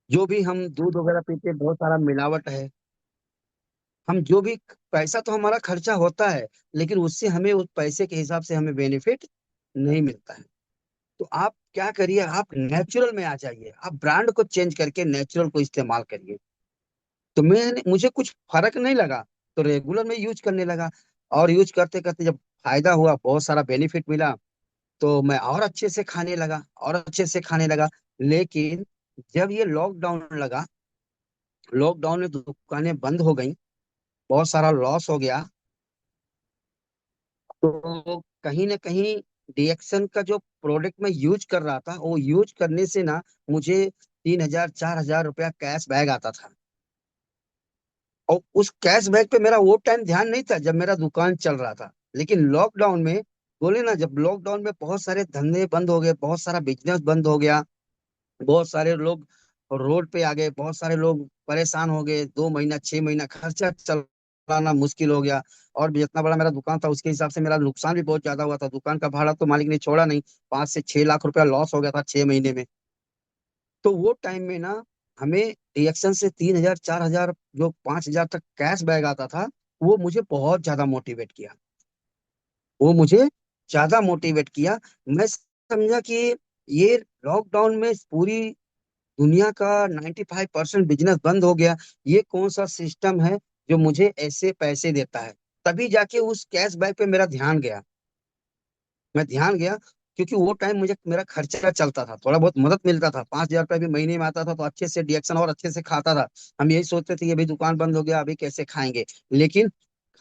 जो भी हम दूध वगैरह पीते हैं, बहुत सारा मिलावट है। हम जो भी, पैसा तो हमारा खर्चा होता है, लेकिन उससे हमें उस पैसे के हिसाब से हमें बेनिफिट नहीं मिलता है। तो आप क्या करिए, आप नेचुरल में आ जाइए, आप ब्रांड को चेंज करके नेचुरल को इस्तेमाल करिए। तो मुझे कुछ फर्क नहीं लगा, तो रेगुलर में यूज करने लगा। और यूज करते करते जब फायदा हुआ, बहुत सारा बेनिफिट मिला, तो मैं और अच्छे से खाने लगा, और अच्छे से खाने लगा। लेकिन जब ये लॉकडाउन लगा, लॉकडाउन में दुकानें बंद हो गई, बहुत सारा लॉस हो गया। तो कहीं ना कहीं डीएक्सन का जो प्रोडक्ट मैं यूज कर रहा था, वो यूज करने से ना मुझे 3,000 4,000 रुपया कैश बैग आता था। और उस कैश बैग पे मेरा वो टाइम ध्यान नहीं था जब मेरा दुकान चल रहा था। लेकिन लॉकडाउन में, बोले ना, जब लॉकडाउन में बहुत सारे धंधे बंद हो गए, बहुत सारा बिजनेस बंद हो गया, बहुत सारे लोग रोड पे आ गए, बहुत सारे लोग परेशान हो गए, 2 महीना 6 महीना खर्चा चलाना मुश्किल हो गया। और भी जितना बड़ा मेरा दुकान था, उसके हिसाब से मेरा नुकसान भी बहुत ज्यादा हुआ था। दुकान का भाड़ा तो मालिक ने छोड़ा नहीं, 5 से 6 लाख रुपया लॉस हो गया था 6 महीने में। तो वो टाइम में ना, हमें रिएक्शन से 3,000 4,000, जो 5,000 तक कैश बैग आता था, वो मुझे बहुत ज्यादा मोटिवेट किया। वो मुझे ज्यादा मोटिवेट किया। मैं समझा कि ये लॉकडाउन में पूरी दुनिया का 95% बिजनेस बंद हो गया, ये कौन सा सिस्टम है जो मुझे ऐसे पैसे देता है। तभी जाके उस कैश बैक पे मेरा ध्यान गया। मैं ध्यान गया, क्योंकि वो टाइम मुझे मेरा खर्चा चलता था, थोड़ा बहुत मदद मिलता था, 5,000 रुपया भी महीने में आता था, तो अच्छे से डिएक्शन और अच्छे से खाता था। हम यही सोचते थे कि अभी दुकान बंद हो गया, अभी कैसे खाएंगे। लेकिन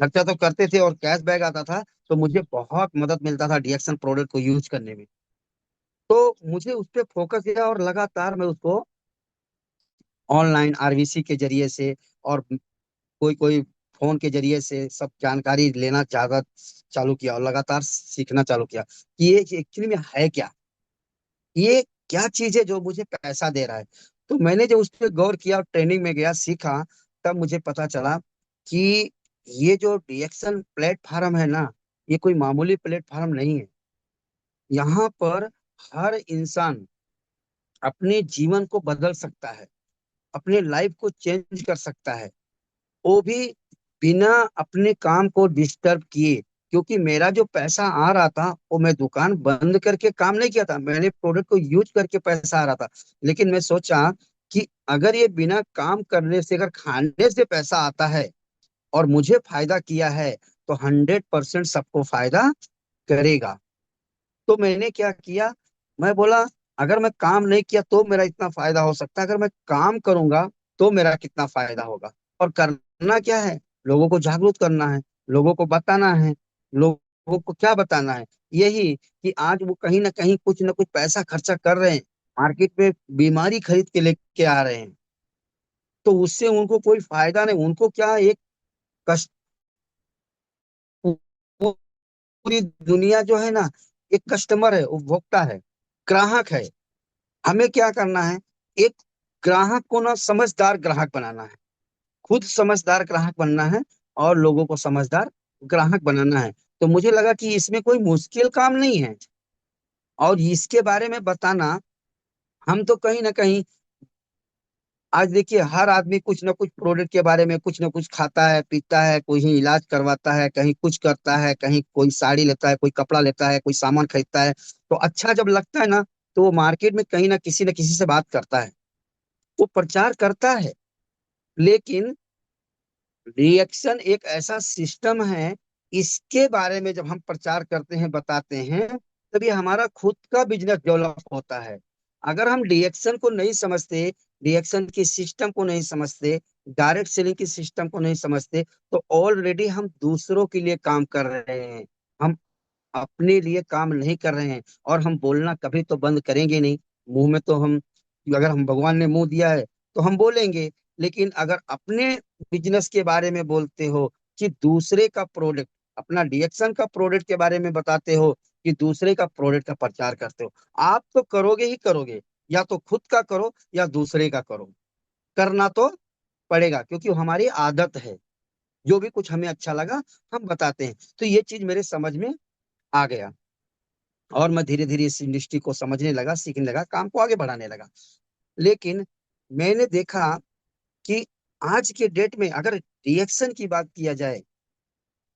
खर्चा तो करते थे और कैश बैक आता था, तो मुझे बहुत मदद मिलता था डिएक्शन प्रोडक्ट को यूज करने में। तो मुझे उस पर फोकस किया, और लगातार मैं उसको ऑनलाइन आरवीसी के जरिए से, और कोई कोई फोन के जरिए से सब जानकारी लेना ज्यादा चालू किया, और लगातार सीखना चालू किया कि ये एक्चुअली में है क्या, ये क्या चीज है जो मुझे पैसा दे रहा है। तो मैंने जब उस पर गौर किया और ट्रेनिंग में गया, सीखा, तब मुझे पता चला कि ये जो रिएक्शन प्लेटफॉर्म है ना, ये कोई मामूली प्लेटफॉर्म नहीं है। यहाँ पर हर इंसान अपने जीवन को बदल सकता है, अपने लाइफ को चेंज कर सकता है, वो भी बिना अपने काम को डिस्टर्ब किए। क्योंकि मेरा जो पैसा आ रहा था, वो मैं दुकान बंद करके काम नहीं किया था, मैंने प्रोडक्ट को यूज करके पैसा आ रहा था। लेकिन मैं सोचा कि अगर ये बिना काम करने से, अगर खाने से पैसा आता है और मुझे फायदा किया है, तो 100% सबको फायदा करेगा। तो मैंने क्या किया, मैं बोला, अगर मैं काम नहीं किया तो मेरा इतना फायदा हो सकता है, अगर मैं काम करूंगा तो मेरा कितना फायदा होगा। और करना क्या है, लोगों को जागरूक करना है, लोगों को बताना है। लोगों को क्या बताना है, यही कि आज वो कहीं ना कुछ पैसा खर्चा कर रहे हैं, मार्केट में बीमारी खरीद के लेके आ रहे हैं, तो उससे उनको कोई फायदा नहीं। उनको क्या, एक कस्ट पूरी दुनिया जो है ना, एक कस्टमर है, उपभोक्ता है, ग्राहक है। हमें क्या करना है, एक ग्राहक को ना समझदार ग्राहक बनाना है, खुद समझदार ग्राहक बनना है, और लोगों को समझदार ग्राहक बनाना है। तो मुझे लगा कि इसमें कोई मुश्किल काम नहीं है, और इसके बारे में बताना, हम तो कहीं ना कहीं, आज देखिए, हर आदमी कुछ ना कुछ प्रोडक्ट के बारे में कुछ ना कुछ खाता है पीता है, कोई ही इलाज करवाता है, कहीं कुछ करता है, कहीं कोई साड़ी लेता है, कोई कपड़ा लेता है, कोई सामान खरीदता है। तो अच्छा जब लगता है ना, तो वो मार्केट में कहीं ना किसी से बात करता है, वो प्रचार करता है। लेकिन रिएक्शन एक ऐसा सिस्टम है, इसके बारे में जब हम प्रचार करते हैं, बताते हैं, तब ये हमारा खुद का बिजनेस डेवलप होता है। अगर हम रिएक्शन को नहीं समझते, रिएक्शन की सिस्टम को नहीं समझते, डायरेक्ट सेलिंग की सिस्टम को नहीं समझते, तो ऑलरेडी हम दूसरों के लिए काम कर रहे हैं, हम अपने लिए काम नहीं कर रहे हैं। और हम बोलना कभी तो बंद करेंगे नहीं। मुंह में तो हम, अगर हम, भगवान ने मुंह दिया है तो हम बोलेंगे। लेकिन अगर अपने बिजनेस के बारे में बोलते हो, कि दूसरे का प्रोडक्ट, अपना रिएक्शन का प्रोडक्ट के बारे में बताते हो, कि दूसरे का प्रोडक्ट का प्रचार करते हो, आप तो करोगे ही करोगे। या तो खुद का करो या दूसरे का करो, करना तो पड़ेगा, क्योंकि वो हमारी आदत है। जो भी कुछ हमें अच्छा लगा, हम बताते हैं। तो ये चीज मेरे समझ में आ गया, और मैं धीरे धीरे इस इंडस्ट्री को समझने लगा, सीखने लगा, काम को आगे बढ़ाने लगा। लेकिन मैंने देखा कि आज के डेट में अगर रिएक्शन की बात किया जाए,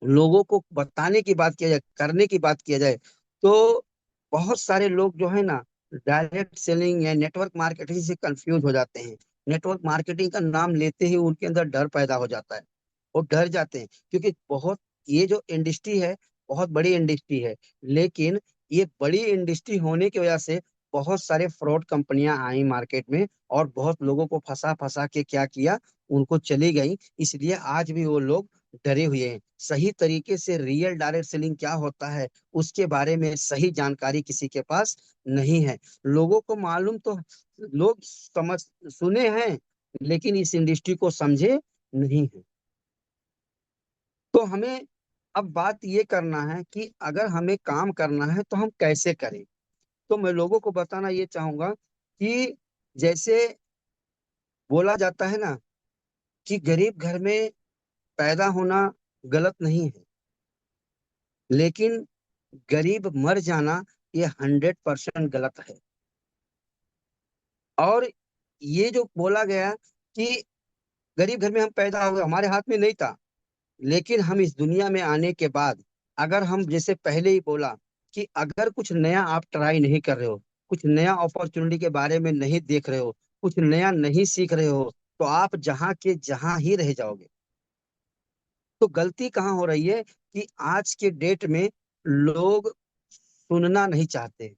लोगों को बताने की बात किया जाए, करने की बात किया जाए, तो बहुत सारे लोग जो है ना, डायरेक्ट सेलिंग या नेटवर्क मार्केटिंग से कंफ्यूज हो जाते हैं। नेटवर्क मार्केटिंग का नाम लेते ही उनके अंदर डर पैदा हो जाता है। वो डर जाते हैं, क्योंकि बहुत, ये जो इंडस्ट्री है, बहुत बड़ी इंडस्ट्री है। लेकिन ये बड़ी इंडस्ट्री होने की वजह से बहुत सारे फ्रॉड कंपनियां आई मार्केट में, और बहुत लोगों को फंसा फंसा के क्या किया, उनको चली गई। इसलिए आज भी वो लोग डरे हुए हैं। सही तरीके से रियल डायरेक्ट सेलिंग क्या होता है, उसके बारे में सही जानकारी किसी के पास नहीं है। लोगों को मालूम तो, लोग समझ, सुने हैं, लेकिन इस इंडस्ट्री को समझे नहीं है। तो हमें अब बात ये करना है कि अगर हमें काम करना है तो हम कैसे करें। तो मैं लोगों को बताना ये चाहूंगा कि जैसे बोला जाता है ना, कि गरीब घर में पैदा होना गलत नहीं है, लेकिन गरीब मर जाना ये 100% गलत है। और ये जो बोला गया कि गरीब घर में हम पैदा हुए, हमारे हाथ में नहीं था, लेकिन हम इस दुनिया में आने के बाद, अगर हम जैसे पहले ही बोला कि अगर कुछ नया आप ट्राई नहीं कर रहे हो, कुछ नया अपॉर्चुनिटी के बारे में नहीं देख रहे हो, कुछ नया नहीं सीख रहे हो, तो आप जहाँ के जहाँ ही रह जाओगे। तो गलती कहाँ हो रही है कि आज के डेट में लोग सुनना नहीं चाहते।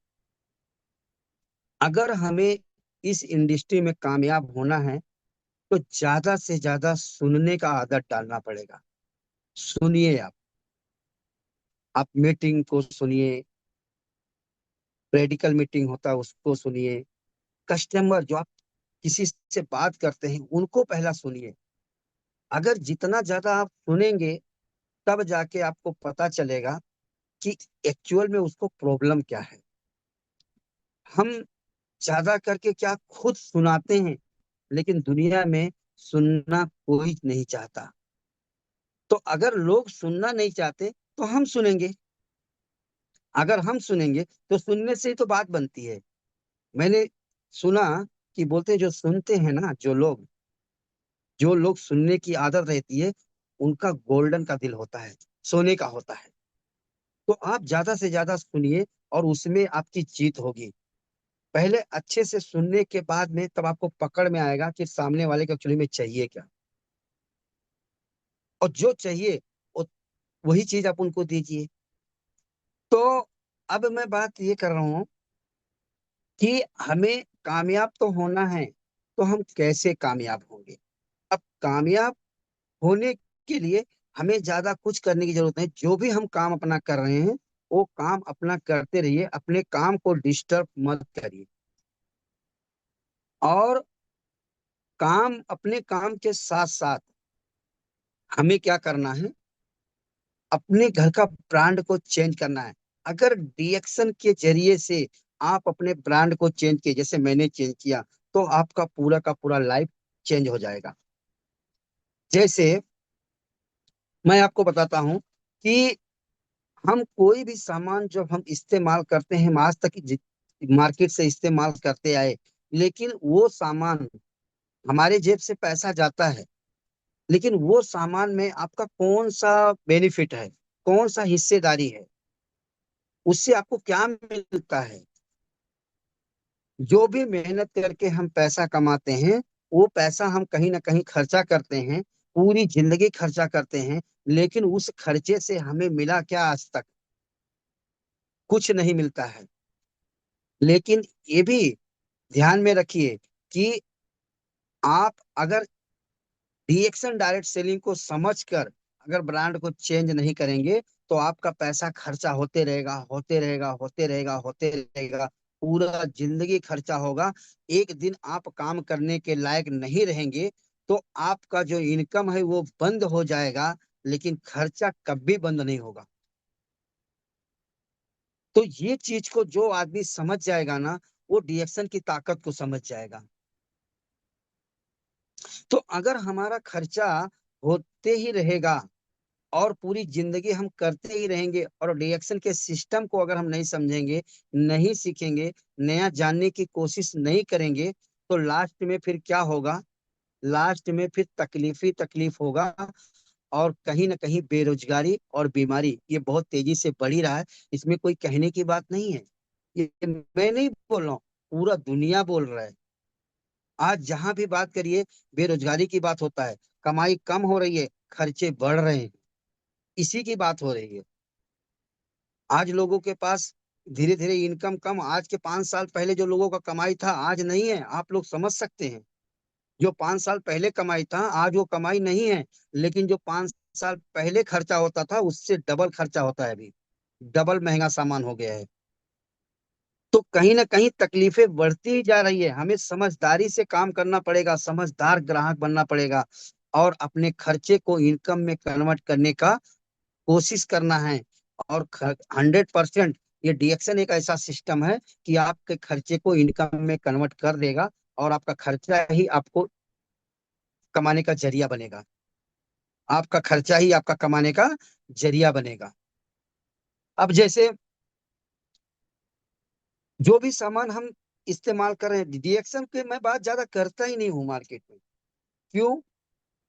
अगर हमें इस इंडस्ट्री में कामयाब होना है, तो ज्यादा से ज्यादा सुनने का आदत डालना पड़ेगा। सुनिए आप मीटिंग को सुनिए, रेडिकल मीटिंग होता है उसको सुनिए, कस्टमर जो आप किसी से बात करते हैं उनको पहला सुनिए। अगर जितना ज्यादा आप सुनेंगे, तब जाके आपको पता चलेगा कि एक्चुअल में उसको प्रॉब्लम क्या है। हम ज्यादा करके क्या खुद सुनाते हैं, लेकिन दुनिया में सुनना कोई नहीं चाहता। तो अगर लोग सुनना नहीं चाहते, तो हम सुनेंगे। अगर हम सुनेंगे तो सुनने से ही तो बात बनती है। मैंने सुना कि बोलते हैं, जो सुनते हैं ना, जो लोग सुनने की आदत रहती है, उनका गोल्डन का दिल होता है, सोने का होता है। तो आप ज्यादा से ज्यादा सुनिए, और उसमें आपकी जीत होगी। पहले अच्छे से सुनने के बाद में तब आपको पकड़ में आएगा कि सामने वाले को एक्चुअली में चाहिए क्या, और जो चाहिए वो, वही चीज आप उनको दीजिए। तो अब मैं बात ये कर रहा हूँ कि हमें कामयाब तो होना है, तो हम कैसे कामयाब होंगे। अब कामयाब होने के लिए हमें ज्यादा कुछ करने की जरूरत नहीं। जो भी हम काम अपना कर रहे हैं, वो काम अपना करते रहिए, अपने काम को डिस्टर्ब मत करिए। और काम, अपने काम के साथ साथ हमें क्या करना है, अपने घर का ब्रांड को चेंज करना है। अगर रिएक्शन के जरिए से आप अपने ब्रांड को चेंज किए, जैसे मैंने चेंज किया, तो आपका पूरा का पूरा लाइफ चेंज हो जाएगा। जैसे मैं आपको बताता हूँ कि हम कोई भी सामान जब हम इस्तेमाल करते हैं, हम आज तक मार्केट से इस्तेमाल करते आए, लेकिन वो सामान, हमारे जेब से पैसा जाता है, लेकिन वो सामान में आपका कौन सा बेनिफिट है, कौन सा हिस्सेदारी है, उससे आपको क्या मिलता है। जो भी मेहनत करके हम पैसा कमाते हैं, वो पैसा हम कहीं ना कहीं खर्चा करते हैं, पूरी जिंदगी खर्चा करते हैं, लेकिन उस खर्चे से हमें मिला क्या आज तक? कुछ नहीं मिलता है। लेकिन ये भी ध्यान में रखिए कि आप अगर रिएक्शन डायरेक्ट सेलिंग को समझकर अगर ब्रांड को चेंज नहीं करेंगे, तो आपका पैसा खर्चा होते रहेगा, होते रहेगा, होते रहेगा, होते रहेगा। पूरा जिंदगी खर्चा होगा। एक दिन आप काम करने के लायक नहीं रहेंगे, तो आपका जो इनकम है वो बंद हो जाएगा, लेकिन खर्चा कभी बंद नहीं होगा। तो ये चीज को जो आदमी समझ जाएगा ना, वो रिएक्शन की ताकत को समझ जाएगा। तो अगर हमारा खर्चा होते ही रहेगा, और पूरी जिंदगी हम करते ही रहेंगे, और रिएक्शन के सिस्टम को अगर हम नहीं समझेंगे, नहीं सीखेंगे, नया जानने की कोशिश नहीं करेंगे, तो लास्ट में फिर क्या होगा? लास्ट में फिर तकलीफ ही तकलीफ होगा। और कहीं ना कहीं बेरोजगारी और बीमारी ये बहुत तेजी से बढ़ ही रहा है। इसमें कोई कहने की बात नहीं है। ये मैं नहीं बोल रहा हूँ, पूरा दुनिया बोल रहा है। आज जहां भी बात करिए, बेरोजगारी की बात होता है। कमाई कम हो रही है, खर्चे बढ़ रहे हैं, इसी की बात हो रही है। आज लोगों के पास धीरे धीरे इनकम कम। आज के 5 साल पहले जो लोगों का कमाई था आज नहीं है, आप लोग समझ सकते हैं। जो 5 साल पहले कमाई था आज वो कमाई नहीं है। लेकिन जो 5 साल पहले खर्चा होता था उससे डबल खर्चा होता है अभी। डबल महंगा सामान हो गया है। तो कहीं ना कहीं तकलीफें बढ़ती ही जा रही है। हमें समझदारी से काम करना पड़ेगा, समझदार ग्राहक बनना पड़ेगा, और अपने खर्चे को इनकम में कन्वर्ट करने का कोशिश करना है। और 100% ये डीएक्शन एक ऐसा सिस्टम है कि आपके खर्चे को इनकम में कन्वर्ट कर देगा, और आपका खर्चा ही आपको कमाने का जरिया बनेगा। आपका खर्चा ही आपका कमाने का जरिया बनेगा। अब जैसे जो भी सामान हम इस्तेमाल कर रहे हैं, डीएक्शन के मैं बात ज्यादा करता ही नहीं हूँ मार्केट में। क्यों?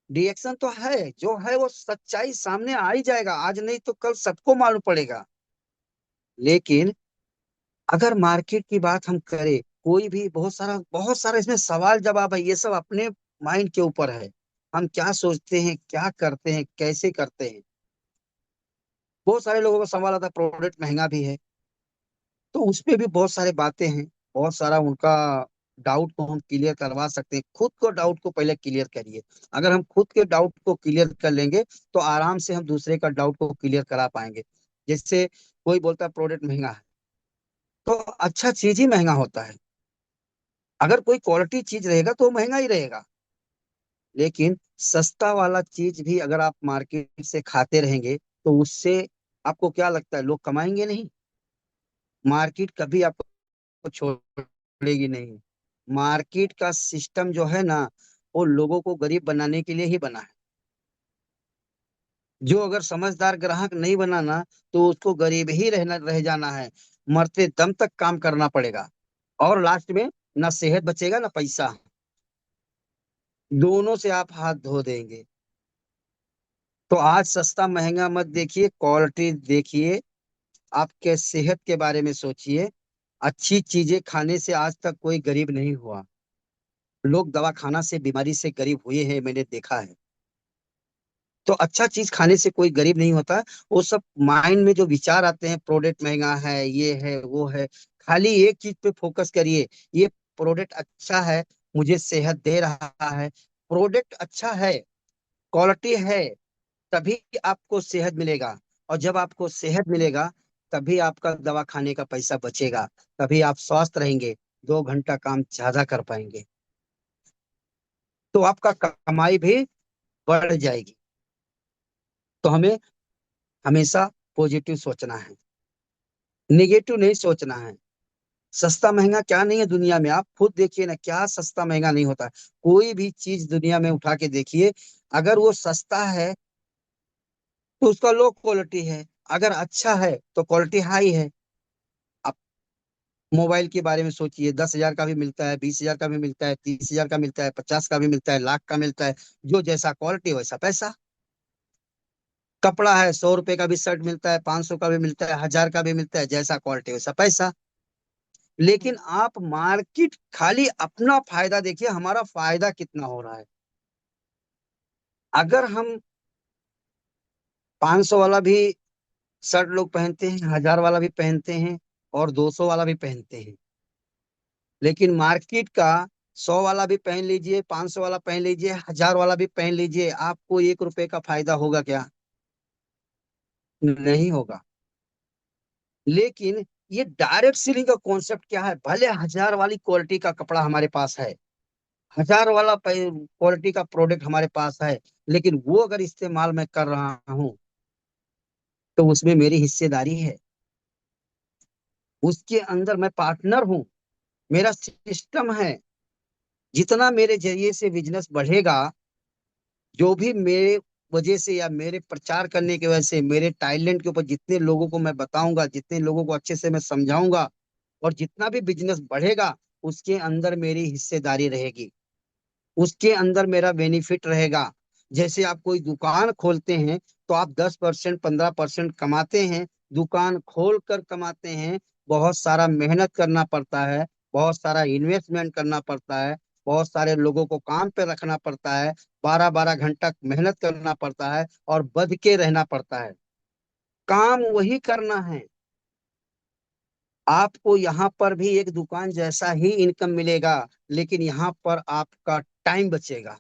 डीएक्शन तो है, जो है वो सच्चाई सामने आ ही जाएगा, आज नहीं तो कल सबको मालूम पड़ेगा। लेकिन अगर मार्केट की बात हम करें, कोई भी बहुत सारा इसमें सवाल जवाब है। ये सब अपने माइंड के ऊपर है। हम क्या सोचते हैं, क्या करते हैं, कैसे करते हैं। बहुत सारे लोगों का सवाल आता है प्रोडक्ट महंगा भी है। तो उस पे भी बहुत सारे बातें हैं, बहुत सारा उनका डाउट को हम क्लियर करवा सकते हैं। खुद को डाउट को पहले क्लियर करिए। अगर हम खुद के डाउट को क्लियर कर लेंगे तो आराम से हम दूसरे का डाउट को क्लियर करा पाएंगे। जैसे कोई बोलता है प्रोडक्ट महंगा है, तो अच्छा चीज ही महंगा होता है। अगर कोई क्वालिटी चीज रहेगा तो वो महंगा ही रहेगा। लेकिन सस्ता वाला चीज भी अगर आप मार्केट से खाते रहेंगे तो उससे आपको क्या लगता है, लोग कमाएंगे नहीं? मार्केट कभी आपको छोड़ेगी नहीं। मार्केट का सिस्टम जो है ना, वो लोगों को गरीब बनाने के लिए ही बना है। जो अगर समझदार ग्राहक नहीं बनाना, तो उसको गरीब ही रह जाना है। मरते दम तक काम करना पड़ेगा। और लास्ट में ना सेहत बचेगा ना पैसा। दोनों से आप हाथ धो देंगे। तो आज सस्ता महंगा मत देखिए, क्वालिटी देखिए। आपके सेहत के बारे में सोचिए। अच्छी चीजें खाने से आज तक कोई गरीब नहीं हुआ। लोग दवा खाना से बीमारी से गरीब हुए हैं, मैंने देखा है। तो अच्छा चीज खाने से कोई गरीब नहीं होता। वो सब माइंड में जो विचार आते हैं, प्रोडक्ट महंगा है, ये है वो है, खाली एक चीज पे फोकस करिए। ये प्रोडक्ट अच्छा है, मुझे सेहत दे रहा है। प्रोडक्ट अच्छा है, क्वालिटी है, तभी आपको सेहत मिलेगा। और जब आपको सेहत मिलेगा, तभी आपका दवा खाने का पैसा बचेगा। तभी आप स्वस्थ रहेंगे, 2 घंटा काम ज्यादा कर पाएंगे। तो आपका कमाई भी बढ़ जाएगी। तो हमें हमेशा पॉजिटिव सोचना है, नेगेटिव नहीं सोचना है। सस्ता महंगा क्या नहीं है दुनिया में, आप खुद देखिए ना, क्या सस्ता महंगा नहीं होता। कोई भी चीज दुनिया में उठा के देखिए, अगर वो सस्ता है तो उसका लो क्वालिटी है, अगर अच्छा है तो क्वालिटी हाई है। आप मोबाइल के बारे में सोचिए, 10,000 का भी मिलता है, 20,000 का भी मिलता है, 30,000 का मिलता है, 50 का भी मिलता है, लाख का मिलता है। जो जैसा क्वालिटी वैसा पैसा। कपड़ा है, 100 रुपए का भी शर्ट मिलता है, 500 का भी मिलता है, 1,000 का भी मिलता है, जैसा क्वालिटी वैसा पैसा। लेकिन आप मार्केट खाली अपना फायदा देखिए, हमारा फायदा कितना हो रहा है। अगर हम 500 वाला भी शर्ट लोग पहनते हैं, 1,000 वाला भी पहनते हैं, और 200 वाला भी पहनते हैं। लेकिन मार्केट का 100 वाला भी पहन लीजिए, 500 वाला पहन लीजिए, 1,000 वाला भी पहन लीजिए, आपको 1 रुपए का फायदा होगा क्या? नहीं होगा। लेकिन ये डायरेक्ट सेलिंग का कॉन्सेप्ट क्या है? भले 1,000 वाली क्वालिटी का कपड़ा हमारे पास है, 1,000 वाला क्वालिटी का प्रोडक्ट हमारे पास है, लेकिन वो अगर इस्तेमाल मैं कर रहा हूँ तो उसमें मेरी हिस्सेदारी है। उसके अंदर मैं पार्टनर हूँ, मेरा सिस्टम है। जितना मेरे जरिए से बिजनेस बढ़ेगा, जो भी मेरे वजह से या मेरे प्रचार करने की वजह से, मेरे टैलेंट के ऊपर जितने लोगों को मैं बताऊंगा, जितने लोगों को अच्छे से मैं समझाऊंगा, और जितना भी बिजनेस बढ़ेगा, उसके अंदर मेरी हिस्सेदारी रहेगी, उसके अंदर मेरा बेनिफिट रहेगा। जैसे आप कोई दुकान खोलते हैं तो आप 10% 15% कमाते हैं, दुकान खोल कर कमाते हैं। बहुत सारा मेहनत करना पड़ता है, बहुत सारा इन्वेस्टमेंट करना पड़ता है, बहुत सारे लोगों को काम पे रखना पड़ता है, 12 12 घंटा मेहनत करना पड़ता है और बध के रहना पड़ता है। काम वही करना है। आपको यहाँ पर भी एक दुकान जैसा ही इनकम मिलेगा, लेकिन यहाँ पर आपका टाइम बचेगा।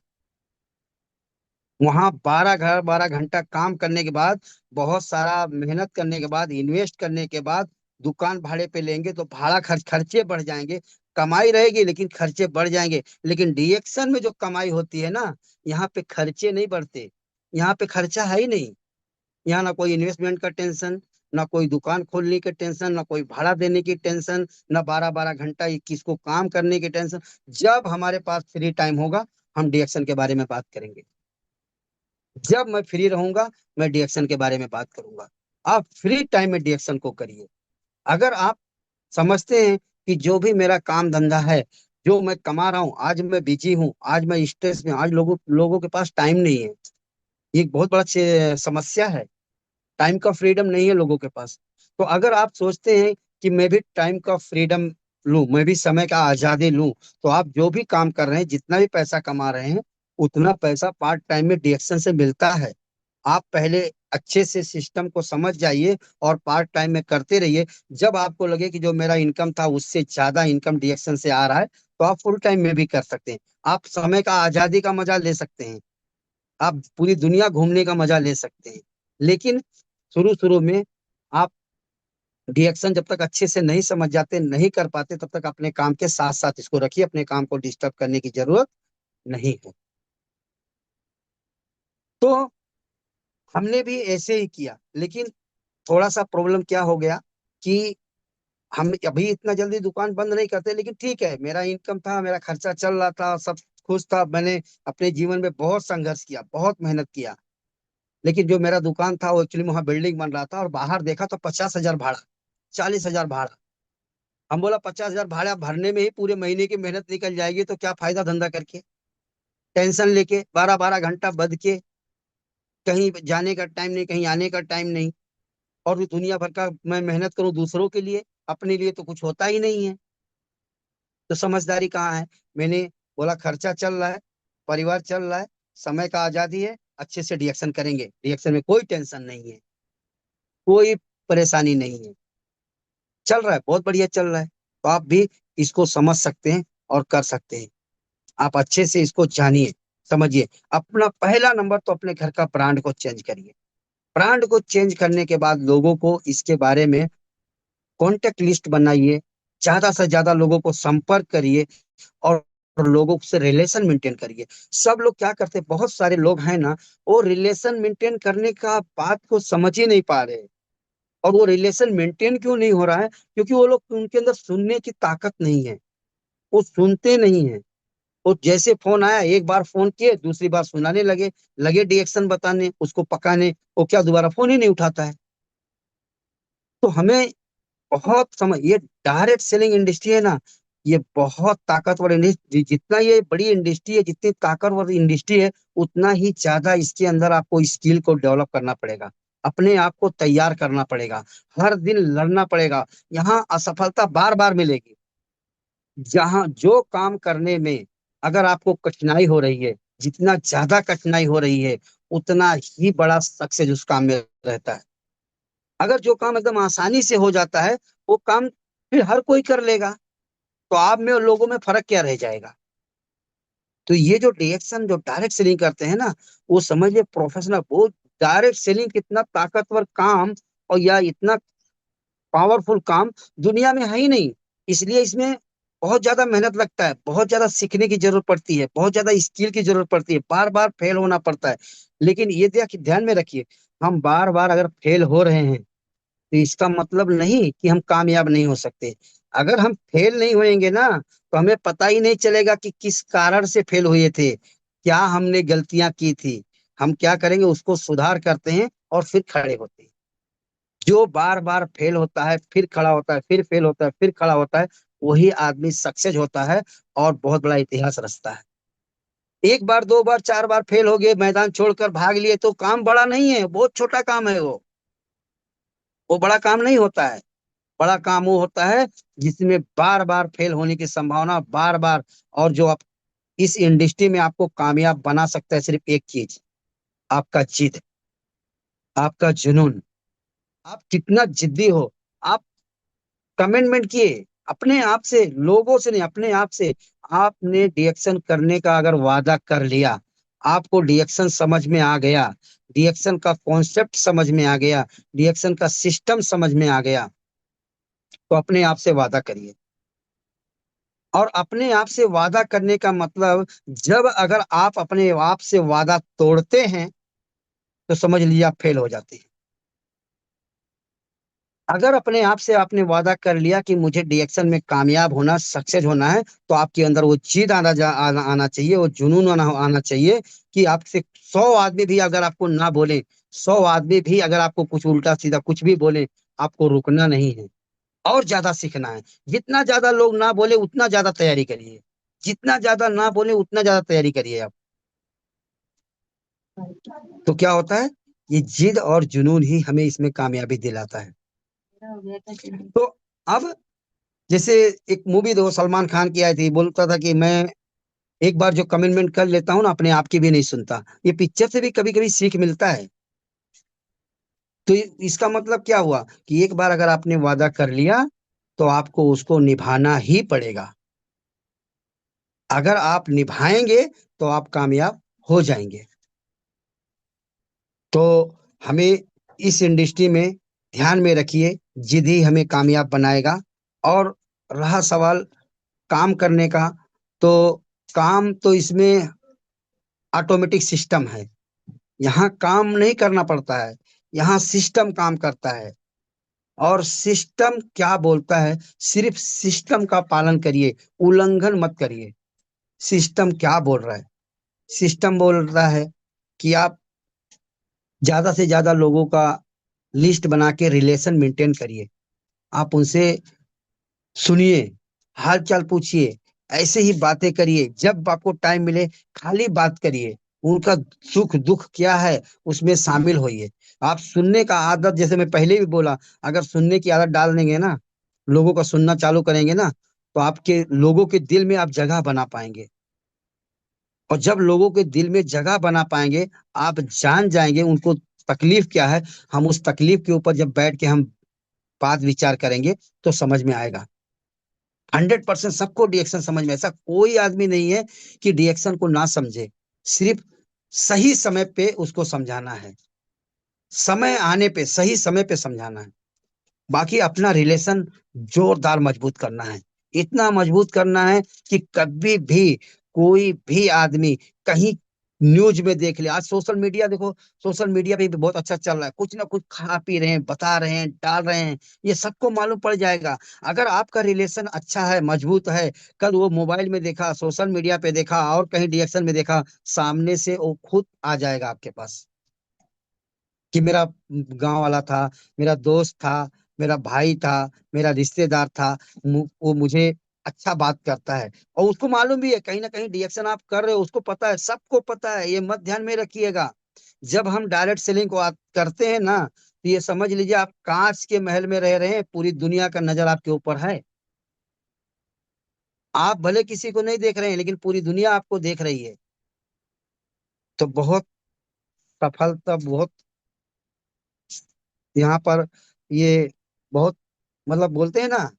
वहां 12 12 घंटा काम करने के बाद, बहुत सारा मेहनत करने के बाद, इन्वेस्ट करने के बाद दुकान भाड़े पे लेंगे तो भाड़ा खर्चे बढ़ जाएंगे। कमाई रहेगी लेकिन खर्चे बढ़ जाएंगे। लेकिन डीएक्शन में जो कमाई होती है ना, यहाँ पे खर्चे नहीं बढ़ते। यहाँ पे खर्चा है ही नहीं। यहाँ ना कोई इन्वेस्टमेंट का टेंशन, ना कोई दुकान खोलने की टेंशन, ना कोई भाड़ा देने की टेंशन, ना 12 12 घंटा किसको काम करने की टेंशन। जब हमारे पास फ्री टाइम होगा, हम डीएक्शन के बारे में बात करेंगे। जब मैं फ्री रहूंगा, मैं डीएक्शन के बारे में बात करूंगा। आप फ्री टाइम में डीएक्शन को करिए। अगर आप समझते हैं कि जो भी मेरा काम धंधा है, जो मैं कमा रहा हूँ, आज मैं बिजी हूँ, आज मैं स्ट्रेस में, आज लोगों लोगों के पास टाइम नहीं है। ये एक बहुत बड़ा समस्या है। टाइम का फ्रीडम नहीं है लोगों के पास। तो अगर आप सोचते हैं कि मैं भी टाइम का फ्रीडम लूं, मैं भी समय का आजादी लूं, तो आप जो भी काम कर रहे हैं, जितना भी पैसा कमा रहे हैं, उतना पैसा पार्ट टाइम में डीएक्शन से मिलता है। आप पहले अच्छे से सिस्टम को समझ जाइए और पार्ट टाइम में करते रहिए। जब आपको लगे कि जो मेरा इनकम था उससे ज्यादा इनकम डीएक्शन से आ रहा है, तो आप फुल टाइम में भी कर सकते हैं। आप समय का आजादी का मजा ले सकते हैं, आप पूरी दुनिया घूमने का मजा ले सकते हैं। लेकिन शुरू शुरू में आप रिएक्शन जब तक अच्छे से नहीं समझ जाते, नहीं कर पाते, तब तक अपने काम के साथ साथ इसको रखिए। अपने काम को डिस्टर्ब करने की जरूरत नहीं है। तो हमने भी ऐसे ही किया, लेकिन थोड़ा सा प्रॉब्लम क्या हो गया कि हम अभी इतना जल्दी दुकान बंद नहीं करते। लेकिन ठीक है, मेरा इनकम था, मेरा खर्चा चल रहा था, सब खुश था। मैंने अपने जीवन में बहुत संघर्ष किया, बहुत मेहनत किया। लेकिन जो मेरा दुकान था वो एक्चुअली वहां बिल्डिंग बन रहा था, और बाहर देखा तो 50 हजार भाड़ा, 40 हजार भाड़ा। हम बोला 50 हजार भाड़ा भरने में ही पूरे महीने की मेहनत निकल जाएगी, तो क्या फायदा धंधा करके, टेंशन लेके 12 12 घंटा बद के, कहीं जाने का टाइम नहीं, कहीं आने का टाइम नहीं। और दुनिया भर का मैं मेहनत करूं दूसरों के लिए, अपने लिए तो कुछ होता ही नहीं है। तो समझदारी कहाँ है। मैंने बोला खर्चा चल रहा है, परिवार चल रहा है, समय का आजादी है, अच्छे से रिएक्शन करेंगे। रिएक्शन में कोई टेंशन नहीं है, कोई परेशानी नहीं है, चल रहा है, बहुत बढ़िया चल रहा है। तो आप भी इसको समझ सकते हैं और कर सकते हैं। आप अच्छे से इसको जानिए, समझिए। अपना पहला नंबर तो अपने घर का ब्रांड को चेंज करिए। ब्रांड को चेंज करने के बाद लोगों को इसके बारे में कॉन्टेक्ट लिस्ट बनाइए, ज्यादा से ज्यादा लोगों को संपर्क करिए और लोगों से रिलेशन मेंटेन करिए। सब लोग क्या करते हैं, बहुत सारे लोग हैं ना, वो रिलेशन मेंटेन करने का बात को समझ ही नहीं पा रहे। और वो रिलेशन मेंटेन क्यों नहीं हो रहा है, क्योंकि वो लोग, उनके अंदर सुनने की ताकत नहीं है, वो सुनते नहीं है। वो जैसे फोन आया, एक बार फोन किए, दूसरी बार सुनाने लगे, लगे डिएक्शन बताने, उसको पकाने, वो क्या दोबारा फोन ही नहीं उठाता है। तो हमें बहुत समझ, ये डायरेक्ट सेलिंग इंडस्ट्री है ना, ये बहुत ताकतवर इंडस्ट्री। जितना ये बड़ी इंडस्ट्री है, जितनी ताकतवर इंडस्ट्री है, उतना ही ज्यादा इसके अंदर आपको स्किल को डेवलप करना पड़ेगा, अपने आप को तैयार करना पड़ेगा, हर दिन लड़ना पड़ेगा। यहाँ असफलता बार बार मिलेगी। जहाँ जो काम करने में अगर आपको कठिनाई हो रही है, जितना ज्यादा कठिनाई हो रही है, उतना ही बड़ा सक्सेस उस काम में रहता है। अगर जो काम एकदम आसानी से हो जाता है, वो काम फिर हर कोई कर लेगा, तो आप में और लोगों में फर्क क्या रह जाएगा। तो ये जो रिएक्शन, जो डायरेक्ट सेलिंग करते हैं ना, वो समझिए प्रोफेशनल, वो डायरेक्ट सेलिंग कितना ताकतवर काम और या इतना पावरफुल काम दुनिया में है ही नहीं। इसलिए इसमें बहुत ज्यादा मेहनत लगता है, बहुत ज्यादा सीखने की जरूरत पड़ती है, बहुत ज्यादा स्किल की जरूरत पड़ती है, बार बार फेल होना पड़ता है। लेकिन ये ध्यान में रखिए, हम बार बार अगर फेल हो रहे हैं, तो इसका मतलब नहीं कि हम कामयाब नहीं हो सकते। अगर हम फेल नहीं होएंगे ना, तो हमें पता ही नहीं चलेगा कि किस कारण से फेल हुए थे, क्या हमने गलतियां की थी। हम क्या करेंगे, उसको सुधार करते हैं और फिर खड़े होते हैं। जो बार बार फेल होता है, फिर खड़ा होता है, फिर फेल होता है, फिर खड़ा होता है, वही आदमी सक्सेस होता है और बहुत बड़ा इतिहास रचता है। एक बार, दो बार, चार बार फेल हो गए, मैदान छोड़कर भाग लिए, तो काम बड़ा नहीं है, बहुत छोटा काम है वो बड़ा काम नहीं होता है। बड़ा काम वो होता है जिसमें बार बार फेल होने की संभावना, बार बार। और जो आप इस इंडस्ट्री में आपको कामयाब बना सकता है सिर्फ एक चीज, आपका जिद, आपका जुनून। आप कितना जिद्दी हो। आप कमिटमेंट किए अपने आप से, लोगों से नहीं, अपने आप से। आपने डीएक्शन करने का अगर वादा कर लिया, आपको डीएक्शन समझ में आ गया, डीएक्शन का कॉन्सेप्ट समझ में आ गया, डीएक्शन का सिस्टम समझ में आ गया, तो अपने आप से वादा करिए। और अपने आप से वादा करने का मतलब, जब अगर आप अपने आप से वादा तोड़ते हैं तो समझ लीजिए आप फेल हो जाते हैं। अगर अपने आप से आपने वादा कर लिया कि मुझे डीएक्शन में कामयाब होना, सक्सेस होना है, तो आपके अंदर वो जिद आना चाहिए, वो जुनून आना चाहिए कि आपसे 100 आदमी भी अगर आपको ना बोले, 100 आदमी भी अगर आपको कुछ उल्टा सीधा कुछ भी बोले, आपको रुकना नहीं है और ज्यादा सीखना है। जितना ज्यादा लोग ना बोले उतना ज्यादा तैयारी करिए, जितना ज्यादा ना बोले उतना ज्यादा तैयारी करिए आप। तो क्या होता है, ये जिद और जुनून ही हमें इसमें कामयाबी दिलाता है। तो अब जैसे एक मूवी देखो, सलमान खान की आई थी, बोलता था कि मैं एक बार जो कमिटमेंट कर लेता हूँ ना, अपने आप की भी नहीं सुनता। ये पिक्चर से भी कभी कभी सीख मिलता है। तो इसका मतलब क्या हुआ कि एक बार अगर आपने वादा कर लिया तो आपको उसको निभाना ही पड़ेगा। अगर आप निभाएंगे तो आप कामयाब हो जाएंगे। तो हमें इस इंडस्ट्री में ध्यान में रखिए, जिद ही हमें कामयाब बनाएगा। और रहा सवाल काम करने का, तो काम तो इसमें ऑटोमेटिक सिस्टम है। यहाँ काम नहीं करना पड़ता है, यहाँ सिस्टम काम करता है। और सिस्टम क्या बोलता है, सिर्फ सिस्टम का पालन करिए, उल्लंघन मत करिए। सिस्टम क्या बोल रहा है, सिस्टम बोल रहा है कि आप ज्यादा से ज्यादा लोगों का लिस्ट बना के रिलेशन मेंटेन करिए। आप उनसे सुनिए, हाल चाल पूछिए, ऐसे ही बातें करिए, जब आपको टाइम मिले खाली बात करिए। उनका सुख दुख क्या है उसमें शामिल होइए। आप सुनने का आदत, जैसे मैं पहले भी बोला, अगर सुनने की आदत डाल देंगे ना, लोगों का सुनना चालू करेंगे ना, तो आपके लोगों के दिल में आप जगह बना पाएंगे। और जब लोगों के दिल में जगह बना पाएंगे, आप जान जाएंगे उनको तकलीफ क्या है। हम उस तकलीफ के ऊपर जब बैठ के हम बात विचार करेंगे तो समझ में आएगा। 100% सबको डीएक्शन समझ में, ऐसा कोई आदमी नहीं है कि डीएक्शन को ना समझे। सिर्फ सही समय पे उसको समझाना है, समय आने पे सही समय पे समझाना है। बाकी अपना रिलेशन जोरदार मजबूत करना है, इतना मजबूत करना है कि कभी भी कोई भी आदमी कहीं न्यूज में देख ले। आज सोशल मीडिया देखो, सोशल मीडिया पे भी बहुत अच्छा चल रहा है, कुछ ना कुछ खा पी रहे हैं, बता रहे हैं, डाल रहे हैं, ये सबको मालूम पड़ जाएगा। अगर आपका रिलेशन अच्छा है, मजबूत है, कल वो मोबाइल में देखा, सोशल मीडिया पे देखा और कहीं डिएक्शन में देखा, सामने से वो खुद आ जाएगा आपके पास कि मेरा गांव वाला था, मेरा दोस्त था, मेरा भाई था, मेरा रिश्तेदार था, वो मुझे अच्छा बात करता है। और उसको मालूम भी है कहीं ना कहीं डिएक्शन आप कर रहे हो, उसको पता है, सबको पता है, ये मत ध्यान में रखिएगा। जब हम डायरेक्ट सेलिंग को करते हैं ना, तो ये समझ लीजिए आप कांच के महल में रह रहे हैं, पूरी दुनिया का नजर आपके ऊपर है। आप भले किसी को नहीं देख रहे हैं लेकिन पूरी दुनिया आपको देख रही है। तो बहुत सफलता, बहुत यहाँ पर ये बहुत, मतलब बोलते हैं ना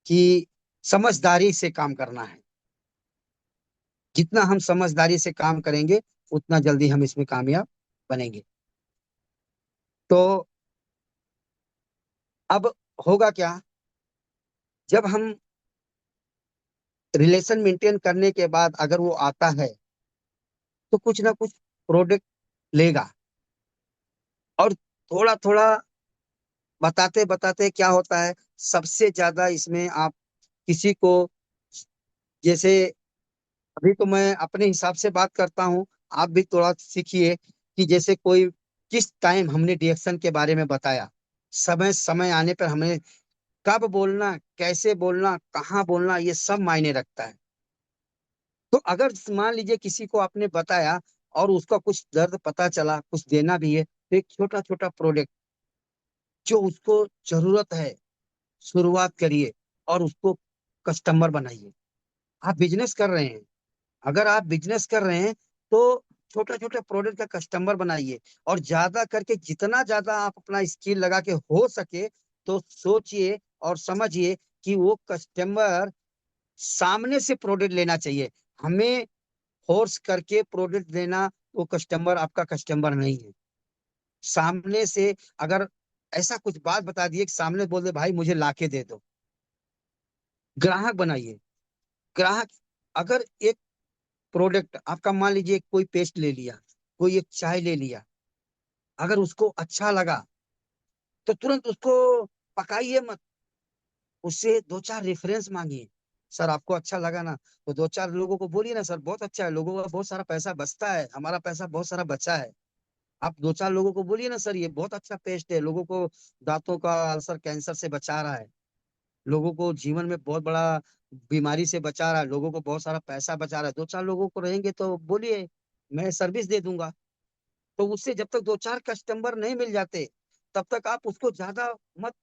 कि समझदारी से काम करना है। जितना हम समझदारी से काम करेंगे उतना जल्दी हम इसमें कामयाब बनेंगे। तो अब होगा क्या, जब हम रिलेशन मेंटेन करने के बाद अगर वो आता है तो कुछ ना कुछ प्रोडक्ट लेगा। और थोड़ा थोड़ा बताते बताते क्या होता है, सबसे ज्यादा इसमें आप किसी को, जैसे अभी तो मैं अपने हिसाब से बात करता हूँ, आप भी थोड़ा सीखिए कि जैसे कोई किस टाइम हमने डिएक्शन के बारे में बताया, समय समय आने पर हमें कब बोलना, कैसे बोलना, कहाँ बोलना, ये सब मायने रखता है। तो अगर मान लीजिए किसी को आपने बताया और उसका कुछ दर्द पता चला, कुछ देना भी है, तो एक छोटा छोटा प्रोडक्ट जो उसको जरूरत है, शुरुआत करिए और उसको कस्टमर बनाइए। आप बिजनेस कर रहे हैं, अगर आप बिजनेस कर रहे हैं तो छोटा छोटा प्रोडक्ट का कस्टमर बनाइए। और ज्यादा करके जितना ज्यादा आप अपना स्किल लगा के हो सके, तो सोचिए और समझिए कि वो कस्टमर सामने से प्रोडक्ट लेना चाहिए। हमें फोर्स करके प्रोडक्ट देना, वो कस्टमर आपका कस्टमर नहीं है। सामने से अगर ऐसा कुछ बात बता दिए कि सामने बोल दे भाई मुझे लाके दे दो, ग्राहक बनाइए। ग्राहक, अगर एक प्रोडक्ट आपका, मान लीजिए कोई पेस्ट ले लिया, कोई एक चाय ले लिया, अगर उसको अच्छा लगा तो तुरंत उसको पकाइए मत, उससे दो चार रेफरेंस मांगिए। सर आपको अच्छा लगा ना, तो दो चार लोगों को बोलिए ना, सर बहुत अच्छा है, लोगों का बहुत सारा पैसा बचता है, हमारा पैसा बहुत सारा बचा है। आप दो चार लोगों को बोलिए ना, सर ये बहुत अच्छा पेस्ट है, लोगों को दांतों का अल्सर, कैंसर से बचा रहा है, लोगों को जीवन में बहुत बड़ा बीमारी से बचा रहा है, लोगों को बहुत सारा पैसा बचा रहा है। दो चार लोगों को रहेंगे तो बोलिए, मैं सर्विस दे दूंगा। तो उससे जब तक दो चार कस्टमर नहीं मिल जाते, तब तक आप उसको ज्यादा मत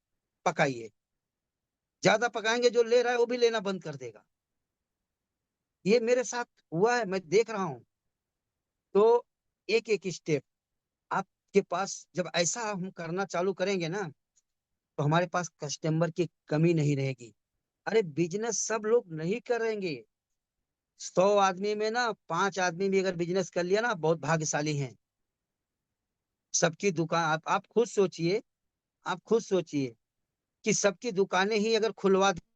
पकाइए। ज्यादा पकाएंगे, जो ले रहा है वो भी लेना बंद कर देगा। ये मेरे साथ हुआ है, मैं देख रहा हूँ। तो एक एक स्टेप आपके पास जब ऐसा हम करना चालू करेंगे ना, तो हमारे पास कस्टमर की कमी नहीं रहेगी। अरे बिजनेस सब लोग नहीं करेंगे। 100 आदमी में ना 5 आदमी भी अगर बिजनेस कर लिया ना, बहुत भाग्यशाली हैं। सबकी दुकान, आप खुद सोचिए, आप खुद सोचिए कि सबकी दुकानें ही अगर खुलवा